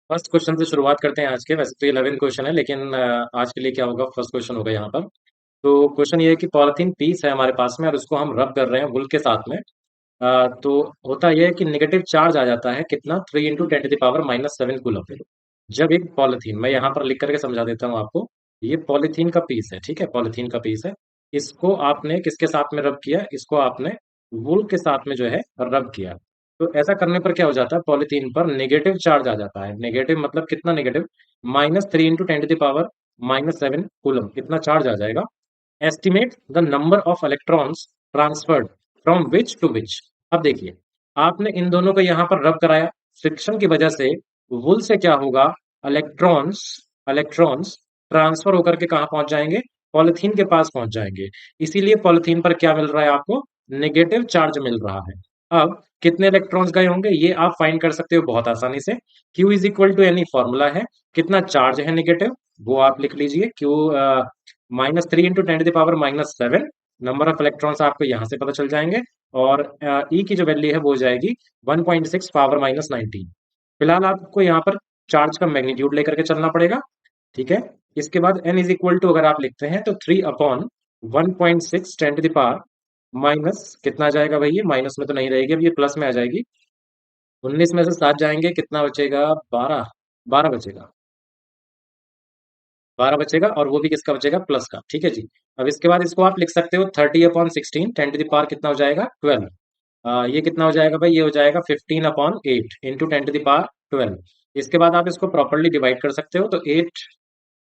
First question से शुरुआत करते हैं आज के। वैसे तो 11 क्वेश्चन है, लेकिन आज के लिए क्या होगा, फर्स्ट क्वेश्चन होगा यहाँ पर। तो क्वेश्चन ये है कि पॉलिथीन पीस है हमारे पास में और उसको हम रब कर रहे हैं वुल के साथ में। तो होता यह है कि नेगेटिव चार्ज आ जाता है कितना, 3 × 10⁻⁷ कूलम। जब एक पॉलिथीन, मैं यहाँ पर लिख करके समझा देता हूँ आपको। ये पॉलिथीन का पीस है, ठीक है, पॉलिथीन का पीस है। इसको आपने किसके साथ में रब किया, इसको आपने वुल के साथ में जो है रब किया। तो ऐसा करने पर क्या हो जाता है, पॉलिथीन पर नेगेटिव चार्ज आ जाता है। नेगेटिव मतलब कितना नेगेटिव, -3 × 10⁻⁷ कूलम, इतना चार्ज आ जाएगा। Estimate the number of electrons transferred from which to which. अब देखिए, आपने इन दोनों को यहां पर रब कराया, फ्रिक्शन की वजह से वुल से क्या होगा, इलेक्ट्रॉन्स इलेक्ट्रॉन्स ट्रांसफर होकर के कहां पहुंच जाएंगे, पॉलिथीन के पास पहुंच जाएंगे। इसीलिए पॉलिथीन पर क्या मिल रहा है आपको, नेगेटिव चार्ज मिल रहा है। अब कितने इलेक्ट्रॉन्स गए होंगे ये आप फाइंड कर सकते हो बहुत आसानी से। Q इज इक्वल टू, यानी फॉर्मूला है, कितना चार्ज है नेगेटिव, वो आप लिख लीजिए। Q -3 × 10⁻⁷, नंबर ऑफ इलेक्ट्रॉन्स आपको यहाँ से पता चल जाएंगे। और ई की जो वैल्यू है वो हो जाएगी 1.6 × 19। फिलहाल आपको यहाँ पर चार्ज का मैग्नीट्यूड लेकर के चलना पड़ेगा, ठीक है। इसके बाद n इज इक्वल टू अगर आप लिखते हैं तो 3/1.6 × 10⁻⁻, माइनस कितना आ जाएगा भाई, ये माइनस में तो नहीं रहेगी, अब ये प्लस में आ जाएगी। 19 में से 7 जाएंगे, कितना बचेगा, 12। 12 बचेगा, 12 बचेगा, और वो भी किसका बचेगा, प्लस का, ठीक है जी। अब इसके बाद इसको आप लिख सकते हो 30/16, 10⁻, कितना हो जाएगा, 12। ये कितना हो जाएगा भाई, ये हो जाएगा 15/8 इंटू 10⁻12। इसके बाद आप इसको प्रॉपरली डिवाइड कर सकते हो, तो 8,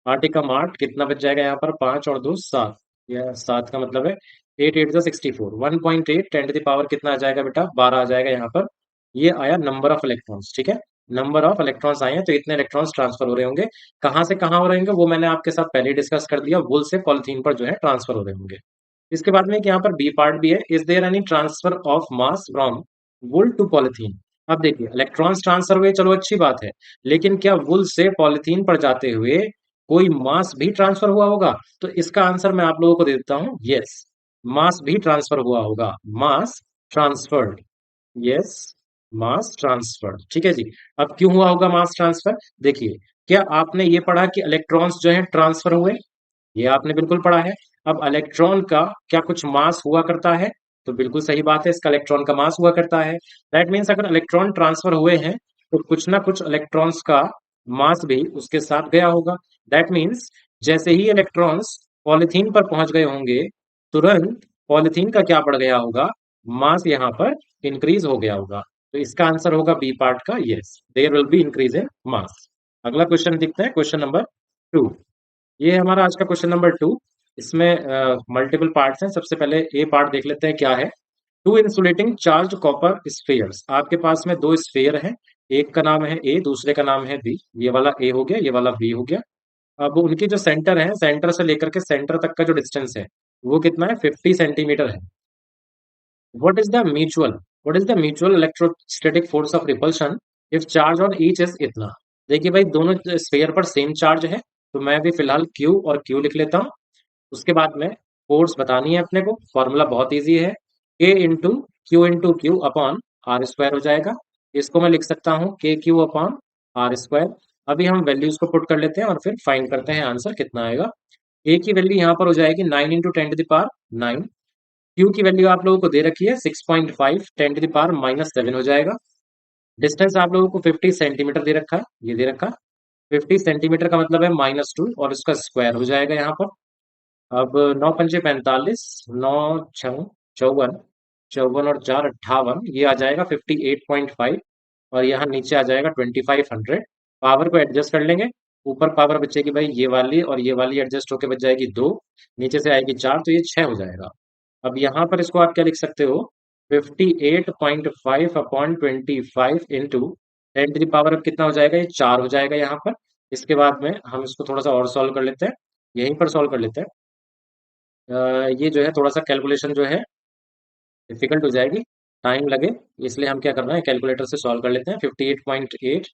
8 एकम 8, कितना बच जाएगा यहाँ पर, 5 और 2 7। या 7 का मतलब है 8 8 = 64, 1.8 10⁻, कितना आ जाएगा बेटा, 12 आ जाएगा यहाँ पर। ये आया नंबर ऑफ इलेक्ट्रॉन्स, ठीक है। नंबर ऑफ इलेक्ट्रॉन्स आए हैं, तो इतने इलेक्ट्रॉन्स ट्रांसफर हो रहे होंगे। कहाँ से कहाँ हो रहे होंगे वो मैंने आपके साथ पहले डिस्कस कर दिया, वुल से पॉलिथीन पर जो है ट्रांसफर हो रहे होंगे। इसके बाद में एक यहाँ पर बी पार्ट भी है, is there any transfer of mass from wool to polythene. अब देखिए, इलेक्ट्रॉन्स ट्रांसफर हुए, चलो अच्छी बात है, लेकिन क्या वुल से पॉलिथीन पर जाते हुए कोई मास भी ट्रांसफर हुआ होगा? तो इसका आंसर मैं आप लोगों को दे देता हूं, यस, मास भी ट्रांसफर हुआ होगा। मास ट्रांसफर्ड, यस, मास ट्रांसफर, ठीक है जी। अब क्यों हुआ होगा मास ट्रांसफर, देखिए, क्या आपने ये पढ़ा कि इलेक्ट्रॉन्स जो है ट्रांसफर हुए, ये आपने बिल्कुल पढ़ा है। अब इलेक्ट्रॉन का क्या कुछ मास हुआ करता है, तो बिल्कुल सही बात है, इसका इलेक्ट्रॉन का मास हुआ करता है। दैट मीन्स अगर इलेक्ट्रॉन ट्रांसफर हुए हैं तो कुछ ना कुछ इलेक्ट्रॉन्स का मास भी उसके साथ गया होगा। दैट मीन्स जैसे ही इलेक्ट्रॉन्स पॉलिथीन पर पहुंच गए होंगे, तुरंत पॉलिथीन का क्या बढ़ गया होगा, मास यहाँ पर इंक्रीज हो गया होगा। तो इसका आंसर होगा बी पार्ट का, yes, there will be increase in mass. अगला क्वेश्चन देखते हैं, क्वेश्चन नंबर 2। ये है हमारा आज का क्वेश्चन नंबर 2। इसमें मल्टीपल पार्ट्स हैं। सबसे पहले ए पार्ट देख लेते हैं क्या है। Two insulating charge copper spheres, आपके पास में दो स्फेयर हैं, एक का नाम है ए, दूसरे का नाम है बी। ये वाला ए हो गया, ये वाला बी हो गया। अब उनकी जो सेंटर है, सेंटर से लेकर के सेंटर तक का जो डिस्टेंस है वो कितना है, 50 सेंटीमीटर है। What is the mutual what is the mutual electrostatic force of repulsion if charge on each is इतना। देखिए भाई, दोनों स्फेयर पर सेम चार्ज है, तो मैं भी फिलहाल क्यू और क्यू लिख लेता हूँ। उसके बाद में फोर्स बतानी है अपने को, फॉर्मूला बहुत इजी है, के क्यू अपॉन आर स्क्वायर हो जाएगा। इसको मैं लिख सकता हूँ के क्यू अपॉन आर स्क्वायर। अभी हम वैल्यूज को पुट कर लेते हैं और फिर फाइंड करते हैं आंसर कितना आएगा। ए की वैल्यू यहाँ पर हो जाएगी 9 × 10⁻⁹। क्यू की वैल्यू आप लोगों को दे रखी है 6.5, 10⁻⁻7 हो जाएगा। डिस्टेंस आप लोगों को 50 सेंटीमीटर दे रखा है, ये दे रखा। 50 सेंटीमीटर का मतलब है -2, और इसका स्क्वायर हो जाएगा यहाँ पर। अब 9 × 5 = 45, 9 × 6 = 54, 54 और 4 = 58, ये आ जाएगा 58.5, और यहाँ नीचे आ जाएगा 2500। पावर को एडजस्ट कर लेंगे, ऊपर पावर बचेगी भाई ये वाली, और ये वाली एडजस्ट होके बच जाएगी 2, नीचे से आएगी 4, तो ये 6 हो जाएगा। अब यहाँ पर इसको आप क्या लिख सकते हो, 58.5/25 इंटू 10⁻, अब कितना हो जाएगा, ये 4 हो जाएगा यहाँ पर। इसके बाद में हम इसको थोड़ा सा और सॉल्व कर लेते हैं, यहीं पर सॉल्व कर लेते हैं। ये जो है थोड़ा सा कैलकुलेशन जो है डिफिकल्ट हो जाएगी, टाइम लगे, इसलिए हम क्या कर रहे हैं, कैलकुलेटर से सॉल्व कर लेते हैं। 58.8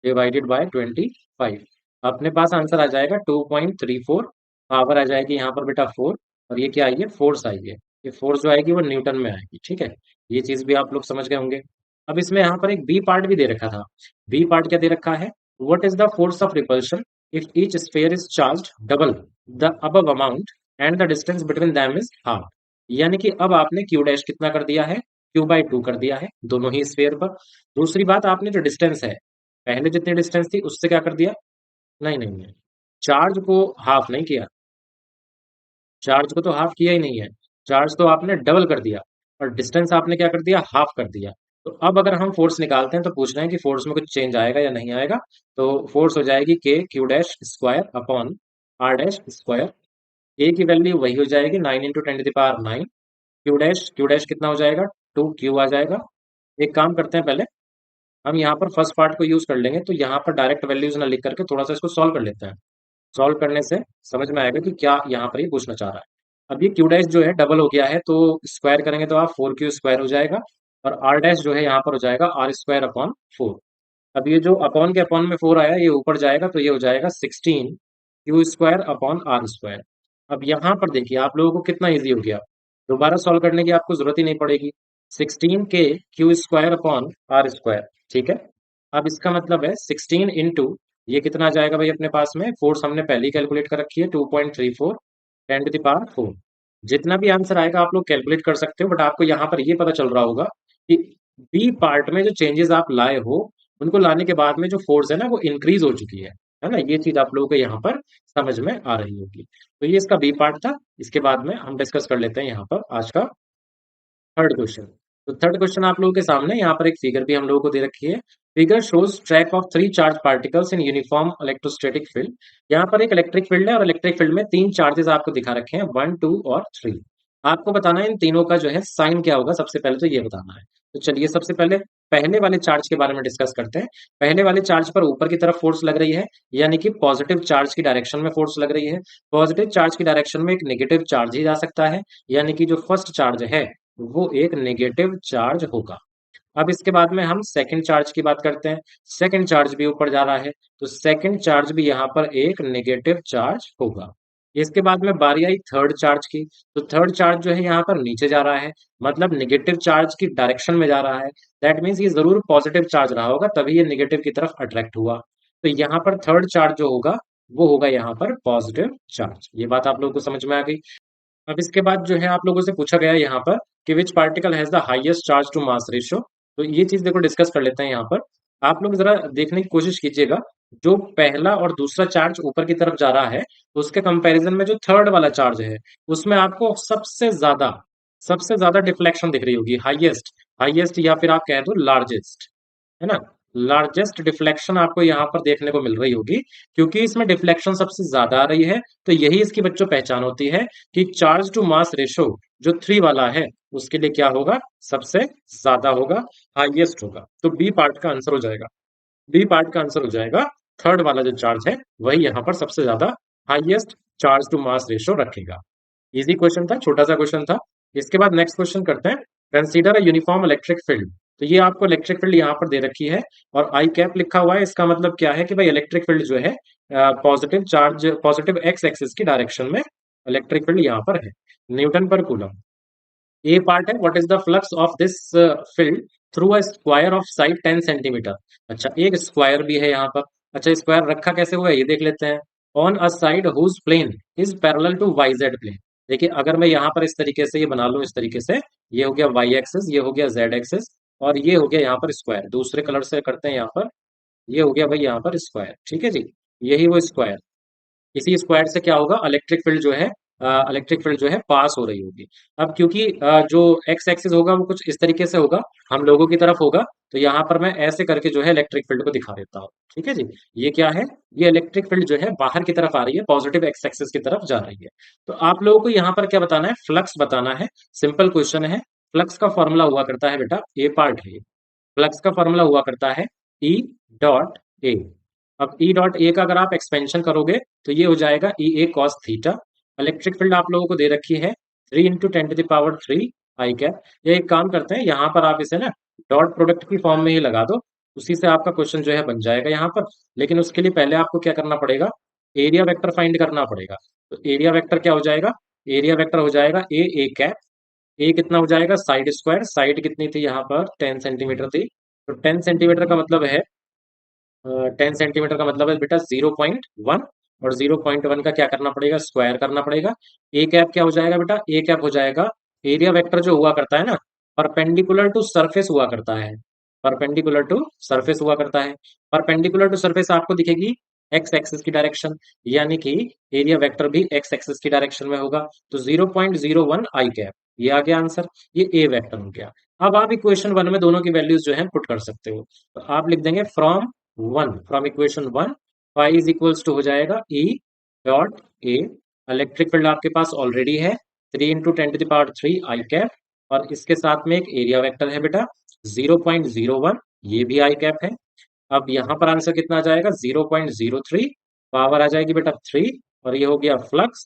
डिवाइडेड बाय 25, अपने पास आंसर आ जाएगा 2.34। पावर आ जाएगी यहाँ पर बेटा 4, और ये क्या आई है, फोर्स आई है। ये फोर्स जो आएगी वो न्यूटन में आएगी, ठीक है। ये चीज भी आप लोग समझ गए होंगे। अब इसमें यहाँ पर एक बी पार्ट भी दे रखा था। बी पार्ट क्या दे रखा है, What is the force of repulsion if each sphere is charged double the above amount and the distance between them is half? यानी कि अब आपने q डैश कितना कर दिया है, q/2 कर दिया है दोनों ही स्फीयर पर। दूसरी बात, आपने जो डिस्टेंस है, पहले जितनी डिस्टेंस थी उससे क्या कर दिया, नहीं नहीं नहीं, चार्ज को हाफ नहीं किया, चार्ज को तो हाफ किया ही नहीं है, चार्ज तो आपने डबल कर दिया और डिस्टेंस आपने क्या कर दिया, हाफ कर दिया। तो अब अगर हम फोर्स निकालते हैं तो पूछ रहे हैं कि फोर्स में कुछ चेंज आएगा या नहीं आएगा। तो फोर्स हो जाएगी के q dash square upon r dash square. A की वैल्यू वही हो जाएगी 9 × 10⁻⁹। क्यू डैश कितना हो जाएगा, 2q आ जाएगा। एक काम करते हैं, पहले हम यहाँ पर फर्स्ट पार्ट को यूज कर लेंगे, तो यहाँ पर डायरेक्ट वैल्यूज ना लिख करके थोड़ा सा इसको सॉल्व कर लेते हैं। सॉल्व करने से समझ में आएगा कि क्या यहाँ पर ये पूछना चाह रहा है। अब ये क्यू डैश जो है डबल हो गया है, तो स्क्वायर करेंगे तो आप 4q² हो जाएगा, और आर डैश जो है यहाँ पर हो जाएगा r² अपॉन 4। अब ये जो अपॉन के अपॉन में 4 आया, ये ऊपर जाएगा तो ये हो जाएगा 16q² अपॉन r²। अब यहाँ पर देखिए आप लोगों को कितना ईजी हो गया, दोबारा सॉल्व करने की आपको जरूरत ही नहीं पड़ेगी। 16k q² अपॉन r², ठीक है। अब इसका मतलब है 16 इंटू, ये कितना आ जाएगा भाई अपने पास में, फोर्स हमने पहले ही कैलकुलेट कर रखी है 2.34 10⁻⁴। जितना भी आंसर आएगा आप लोग कैलकुलेट कर सकते हो, बट आपको यहाँ पर ये पता चल रहा होगा कि बी पार्ट में जो चेंजेस आप लाए हो, उनको लाने के बाद में जो फोर्स है ना वो इंक्रीज हो चुकी है ना। ये चीज आप लोगों को यहाँ पर समझ में आ रही होगी। तो ये इसका बी पार्ट था। इसके बाद में हम डिस्कस कर लेते हैं यहाँ पर आज का थर्ड क्वेश्चन। तो थर्ड क्वेश्चन आप लोगों के सामने यहाँ पर एक फिगर भी हम लोगों को दे रखी है। Figure shows track of 3 charge particles in uniform electrostatic field. यहाँ पर एक इलेक्ट्रिक फील्ड है और इलेक्ट्रिक फील्ड में 3 चार्जेस आपको दिखा रखे हैं, 1, 2 और 3। आपको बताना है इन तीनों का जो है साइन क्या होगा, सबसे पहले तो ये बताना है। तो चलिए सबसे पहले पहले वाले चार्ज के बारे में डिस्कस करते हैं। पहले वाले चार्ज पर ऊपर की तरफ फोर्स लग रही है, यानी कि पॉजिटिव चार्ज की डायरेक्शन में फोर्स लग रही है। पॉजिटिव चार्ज की डायरेक्शन में एक नेगेटिव चार्ज ही जा सकता है, यानी कि जो फर्स्ट चार्ज है वो एक नेगेटिव चार्ज होगा। अब इसके बाद में हम सेकंड चार्ज की बात करते हैं। सेकंड चार्ज भी ऊपर जा रहा है, तो सेकंड चार्ज भी यहाँ पर एक नेगेटिव चार्ज होगा। इसके बाद में बारी आई थर्ड चार्ज की, तो थर्ड चार्ज जो है यहाँ पर नीचे जा रहा है, मतलब नेगेटिव चार्ज की डायरेक्शन में जा रहा है। दैट मीन्स ये जरूर पॉजिटिव चार्ज रहा होगा, तभी ये नेगेटिव की तरफ अट्रैक्ट हुआ। तो यहाँ पर थर्ड चार्ज जो होगा वो होगा यहाँ पर पॉजिटिव चार्ज। ये बात आप लोगों को समझ में आ गई। अब इसके बाद जो है आप लोगों से पूछा गया है यहाँ पर कि which particle has the highest charge to mass ratio. तो ये चीज देखो डिस्कस कर लेते हैं यहाँ पर। आप लोग जरा देखने की कोशिश कीजिएगा, जो पहला और दूसरा चार्ज ऊपर की तरफ जा रहा है, उसके कंपैरिजन में जो थर्ड वाला चार्ज है उसमें आपको सबसे ज्यादा डिफ्लेक्शन दिख रही होगी, हाईएस्ट। हाईएस्ट या फिर आप कह दो लार्जेस्ट, है ना। लार्जेस्ट डिफ्लेक्शन आपको यहाँ पर देखने को मिल रही होगी, क्योंकि इसमें डिफ्लेक्शन सबसे ज्यादा आ रही है। तो यही इसकी बच्चों पहचान होती है कि चार्ज टू मास रेशो जो 3 वाला है उसके लिए क्या होगा, सबसे ज्यादा होगा, हाईएस्ट होगा। तो बी पार्ट का आंसर हो जाएगा, बी पार्ट का आंसर हो जाएगा थर्ड वाला जो चार्ज है वही यहाँ पर सबसे ज्यादा highest charge to mass ratio रखेगा। इजी क्वेश्चन था, छोटा सा क्वेश्चन था। इसके बाद नेक्स्ट क्वेश्चन करते हैं। Consider a uniform electric field. तो ये आपको इलेक्ट्रिक फील्ड यहाँ पर दे रखी है और आई कैप लिखा हुआ है। इसका मतलब क्या है कि भाई इलेक्ट्रिक फील्ड जो है positive charge, positive x axis की डायरेक्शन में इलेक्ट्रिक फील्ड यहाँ पर है, न्यूटन पर कूलम। ए पार्ट है, what is the flux of this field through a square of side 10 centimetre. अच्छा, एक स्क्वायर भी है यहाँ पर। अच्छा, स्क्वायर रखा कैसे हुआ है ये देख लेते हैं। On a side whose plane is parallel to Y Z plane. देखिए अगर मैं यहाँ पर इस तरीके से ये बना लूं, इस तरीके से, ये हो गया वाई एक्सिस, ये हो गया जेड एक्सिस, और ये हो गया यहाँ पर स्क्वायर। दूसरे कलर से करते हैं यहाँ पर, ये हो गया भाई यहाँ पर स्क्वायर, ठीक है जी। यही वो स्क्वायर, इसी स्क्वायर से क्या होगा, इलेक्ट्रिक फील्ड जो है, इलेक्ट्रिक फील्ड जो है पास हो रही होगी। अब क्योंकि जो एक्स एक्सिस होगा वो कुछ इस तरीके से होगा, हम लोगों की तरफ होगा, तो यहाँ पर मैं ऐसे करके जो है इलेक्ट्रिक फील्ड को दिखा देता हूँ, ठीक है जी। ये क्या है, ये इलेक्ट्रिक फील्ड जो है बाहर की तरफ आ रही है, पॉजिटिव एक्स एक्सिस की तरफ जा रही है। तो आप लोगों को यहाँ पर क्या बताना है, फ्लक्स बताना है। सिंपल क्वेश्चन है। फ्लक्स का फॉर्मूला हुआ करता है बेटा, ए पार्ट है, फ्लक्स का फॉर्मूला हुआ करता है ई डॉट ए। अब ई डॉट ए का अगर आप एक्सपेंशन करोगे तो ये हो जाएगा ई ए कॉस थीटा। इलेक्ट्रिक फील्ड आप लोगों को दे रखी है 3 × 10⁻³ आई कैप। ये एक काम करते हैं, यहाँ पर आप इसे ना डॉट प्रोडक्ट की फॉर्म में ही लगा दो, उसी से आपका क्वेश्चन जो है बन जाएगा यहाँ पर। लेकिन उसके लिए पहले आपको क्या करना पड़ेगा, एरिया वेक्टर फाइंड करना पड़ेगा। तो एरिया वेक्टर क्या हो जाएगा, एरिया वेक्टर हो जाएगा ए कैप। ए कितना हो जाएगा, साइड स्क्वायर, साइड कितनी थी यहाँ पर 10 सेंटीमीटर थी, तो 10 सेंटीमीटर का मतलब है 10 सेंटीमीटर का मतलब है बेटा 0.1, और 0.1 का क्या करना पड़ेगा, स्क्वायर करना पड़ेगा। ए कैप क्या हो जाएगा बेटा, ए कैप हो जाएगा एरिया वेक्टर जो हुआ करता है ना, परपेंडिकुलर टू सरफेस हुआ करता है, परपेंडिकुलर टू सरफेस हुआ करता है। परपेंडिकुलर टू सरफेस आपको दिखेगी एक्स एक्सिस की डायरेक्शन, यानी कि एरिया वेक्टर भी एक्स एक्सिस की डायरेक्शन में होगा। तो 0.01 आई कैप, ये आ गया आंसर, ये ए वेक्टर हो गया। अब आप इक्वेशन वन में दोनों की वैल्यूज जो है पुट कर सकते हो। तो आप लिख देंगे from equation one, phi is equals to हो जाएगा E dot A, electric field आपके पास ऑलरेडी है 3 × 10⁻³ आई कैप, और इसके साथ में एक एरिया वेक्टर है बेटा 0.01, ये भी आई कैप है। अब यहाँ पर आंसर कितना आ जाएगा, 0.03, पावर आ जाएगी बेटा 3, और ये हो गया फ्लक्स,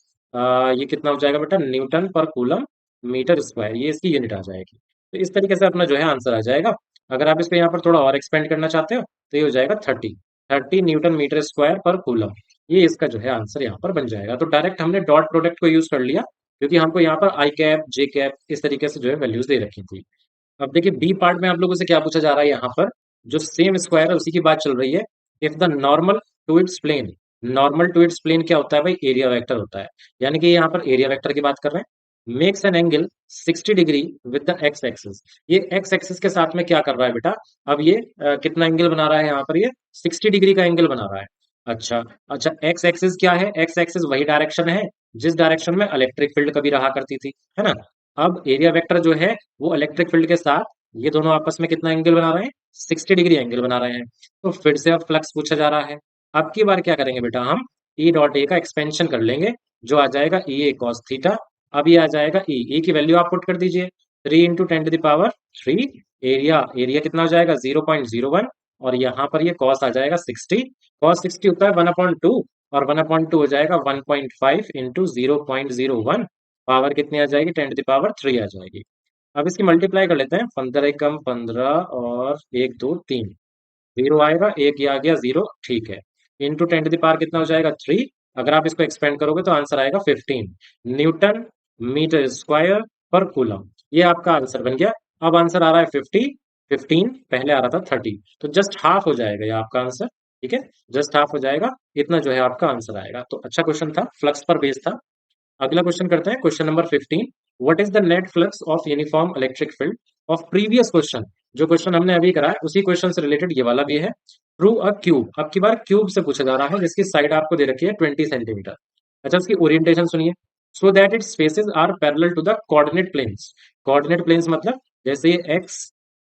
ये कितना हो जाएगा बेटा, न्यूटन पर कूलम मीटर स्क्वायर, ये इसकी यूनिट आ जाएगी। तो इस तरीके से अपना जो है आंसर आ जाएगा। अगर आप इसको यहाँ पर थोड़ा और एक्सपेंड करना चाहते हो तो ये हो जाएगा 30 न्यूटन मीटर स्क्वायर पर कूलम, ये इसका जो है आंसर यहाँ पर बन जाएगा। तो डायरेक्ट हमने डॉट प्रोडक्ट को यूज कर लिया, क्योंकि हमको यहाँ पर आई कैप जे कैप इस तरीके से जो है वैल्यूज दे रखी थी। अब देखिए बी पार्ट में आप लोगों से क्या पूछा जा रहा है, यहाँ पर जो सेम स्क्वायर है उसी की बात चल रही है। If the normal to its plane, normal to its plane क्या होता है भाई, एरिया वेक्टर होता है, यानी कि यहाँ पर एरिया वेक्टर की बात कर रहे हैं। Makes an angle 60 degree with the x axis, ये एक्स एक्सिस के साथ में क्या कर रहा है बेटा, अब ये कितना एंगल बना रहा है यहाँ पर, ये 60 डिग्री का एंगल बना रहा है। अच्छा, अच्छा एक्स एक्सिस क्या है, एक्स एक्सिस वही डायरेक्शन है जिस डायरेक्शन में इलेक्ट्रिक फील्ड कभी रहा करती थी, है ना। अब एरिया वेक्टर जो है वो इलेक्ट्रिक फील्ड के साथ, ये दोनों आपस में कितना एंगल बना रहे हैं, 60 डिग्री एंगल बना रहे हैं। तो फिर से अब फ्लक्स पूछा जा रहा है। अब की बार क्या करेंगे बेटा, हम ई डॉट ए का एक्सपेंशन कर लेंगे, जो आ जाएगा ई ए कॉस थीटा। अब ये आ जाएगा ई की वैल्यू आप पुट कर दीजिए, 3 × 10⁻³ एरिया, एरिया कितना हो जाएगा 0.01, और यहाँ पर ये कॉस आ जाएगा 60, कॉस 60 होता है 1/2, और 1/2 हो जाएगा 1.5 × 0.01, पावर कितनी आ जाएगी 10⁻³ आ जाएगी। अब इसकी मल्टीप्लाई कर लेते हैं, 15 कम 15 और 1 2 3, जीरो आएगा, एक ये आ गया जीरो, ठीक है। इंटू 10⁻³ कितना हो जाएगा 3, अगर आप इसको एक्सपेंड करोगे तो आंसर आएगा 15 न्यूटन मीटर स्क्वायर पर कूलम, ये आपका आंसर बन गया। अब आंसर आ रहा है 50, 15 पहले आ रहा था 30, तो जस्ट हाफ हो जाएगा ये आपका आंसर, ठीक है, जस्ट हाफ हो जाएगा, इतना जो है आपका आंसर आएगा। तो अच्छा क्वेश्चन था, फ्लक्स पर बेस्ड था। अगला क्वेश्चन करते हैं, question number 15, what is the net flux of uniform electric field of previous question, जो क्वेश्चन हमने अभी करा है उसी क्वेश्चन से रिलेटेड ये वाला भी है, थ्रू अ क्यूब। अब की बार क्यूब से पूछा जा रहा है, जिसकी साइड आपको दे रखी है 20 सेंटीमीटर। अच्छा, उसकी ओरिएंटेशन सुनिए, so that its faces are parallel to the coordinate planes. Coordinate planes मतलब जैसे ये एक्स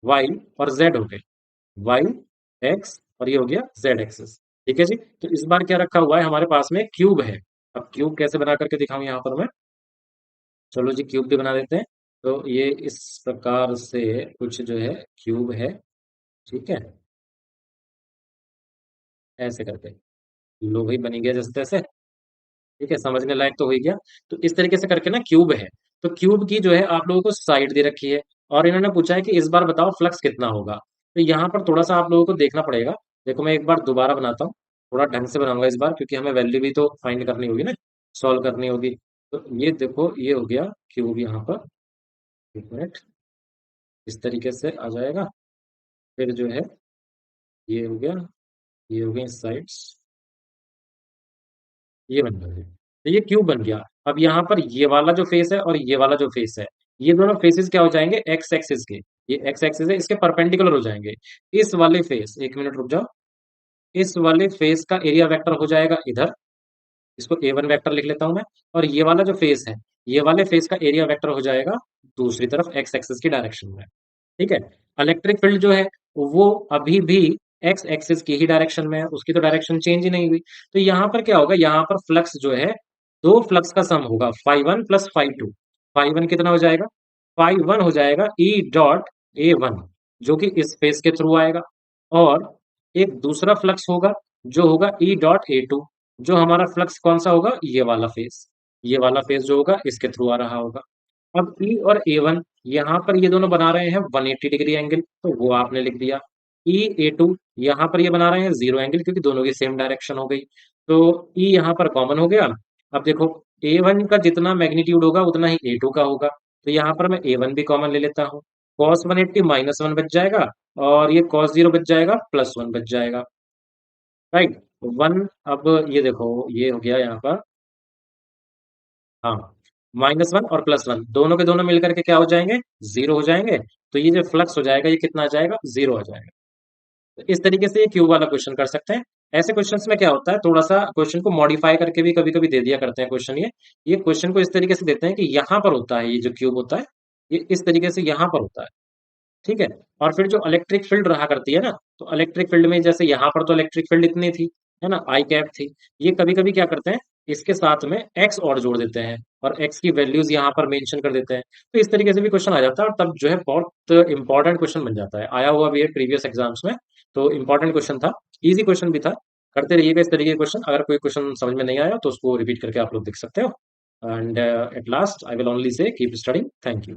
वाई और जेड हो गए, वाई एक्स और ये हो गया जेड एक्सिस, ठीक है जी। तो इस बार क्या रखा हुआ है हमारे पास में, क्यूब है। अब क्यूब कैसे बना करके दिखाऊं यहाँ पर मैं, चलो जी क्यूब भी बना देते हैं। तो ये इस प्रकार से कुछ जो है क्यूब है, ठीक है, ऐसे करके लो भाई बनी गया जैसे तैसे, ठीक है, समझने लायक तो हो ही गया। तो इस तरीके से करके ना क्यूब है, तो क्यूब की जो है आप लोगों को साइड दे रखी है, और इन्होंने पूछा है कि इस बार बताओ फ्लक्स कितना होगा। तो यहाँ पर थोड़ा सा आप लोगों को देखना पड़ेगा। देखो मैं एक बार दोबारा बनाता हूँ, थोड़ा ढंग से बनाऊंगा इस बार, क्योंकि हमें वैल्यू भी तो फाइंड करनी होगी ना, सॉल्व करनी होगी। तो ये देखो ये हो गया क्यूब यहाँ पर, एक मिनट, इस तरीके से आ जाएगा। फिर जो है ये हो गया, ये हो गई साइड्स, ये बन गया, तो ये क्यूब बन गया। अब यहाँ पर ये वाला जो फेस है और ये वाला जो फेस है, ये दोनों फेसेस क्या हो जाएंगे, एक्स एक्सिस के, ये एक्स एक्सिस है इसके परपेंडिकुलर हो जाएंगे। इस वाले फेस, एक मिनट रुक जाओ, इस वाले फेस का एरिया वेक्टर हो जाएगा इधर, इसको A1 वेक्टर लिख लेता हूं मैं। और ये वाला जो फेस है, ये वाले फेस का एरिया वेक्टर हो जाएगा दूसरी तरफ एक्स एक्सिस की डायरेक्शन में, ठीक है। इलेक्ट्रिक फील्ड जो है वो अभी भी एक्स एक्सिस की ही डायरेक्शन में है, उसकी तो डायरेक्शन चेंज ही नहीं हुई। तो यहाँ पर क्या होगा, यहाँ पर फ्लक्स जो है, दो फ्लक्स का सम होगा, φ1 प्लस φ2। φ1 कितना हो जाएगा, φ1 हो जाएगा ई डॉट A1, जो कि इस फेस के थ्रू आएगा, और एक दूसरा फ्लक्स होगा जो होगा ई डॉट A2, जो हमारा फ्लक्स कौन सा होगा, ये वाला फेस, ये वाला फेस जो होगा इसके थ्रू आ रहा होगा। अब ई और A1 यहाँ पर ये दोनों बना रहे हैं 180 डिग्री एंगल, तो वो आपने लिख दिया। ई A2 यहाँ पर ये बना रहे हैं जीरो एंगल, क्योंकि दोनों की सेम डायरेक्शन हो गई। तो ई यहाँ पर कॉमन हो गया। अब देखो A1 का जितना मैग्नीट्यूड होगा उतना ही A2 का होगा, तो यहाँ पर मैं A1 भी कॉमन ले लेता हूँ। cos 180 -1 बच जाएगा, और ये cos 0 बच जाएगा, +1 बच जाएगा। राइट। वन, अब ये देखो, ये हो गया यहाँ पर। हाँ, -1 और +1 दोनों के दोनों मिलकर के क्या हो जाएंगे, जीरो हो जाएंगे। तो ये जो फ्लक्स हो जाएगा ये कितना आ जाएगा, जीरो आ जाएगा। तो इस तरीके से ये क्यूब वाला क्वेश्चन कर सकते हैं। ऐसे क्वेश्चंस में क्या होता है, थोड़ा सा क्वेश्चन को मॉडिफाई करके भी कभी कभी दे दिया करते हैं क्वेश्चन। ये क्वेश्चन को इस तरीके से देते हैं कि यहाँ पर होता है, ये जो क्यूब होता है ये इस तरीके से यहाँ पर होता है। ठीक है। और फिर जो इलेक्ट्रिक फील्ड रहा करती है ना, तो इलेक्ट्रिक फील्ड में जैसे यहाँ पर तो इलेक्ट्रिक फील्ड इतनी थी, है ना, आई कैप थी। ये कभी कभी क्या करते हैं, इसके साथ में एक्स और जोड़ देते हैं और एक्स की वैल्यूज यहाँ पर मेंशन कर देते हैं। तो इस तरीके से भी क्वेश्चन आ जाता है और तब जो है बहुत इंपॉर्टेंट क्वेश्चन बन जाता है। आया हुआ भी है प्रीवियस एग्जाम्स में। तो इंपॉर्टेंट क्वेश्चन था, इजी क्वेश्चन भी था। करते रहिएगा इस तरीके के क्वेश्चन। अगर कोई क्वेश्चन समझ में नहीं आया तो उसको रिपीट करके आप लोग देख सकते हो। And at last I will only say keep studying. Thank you.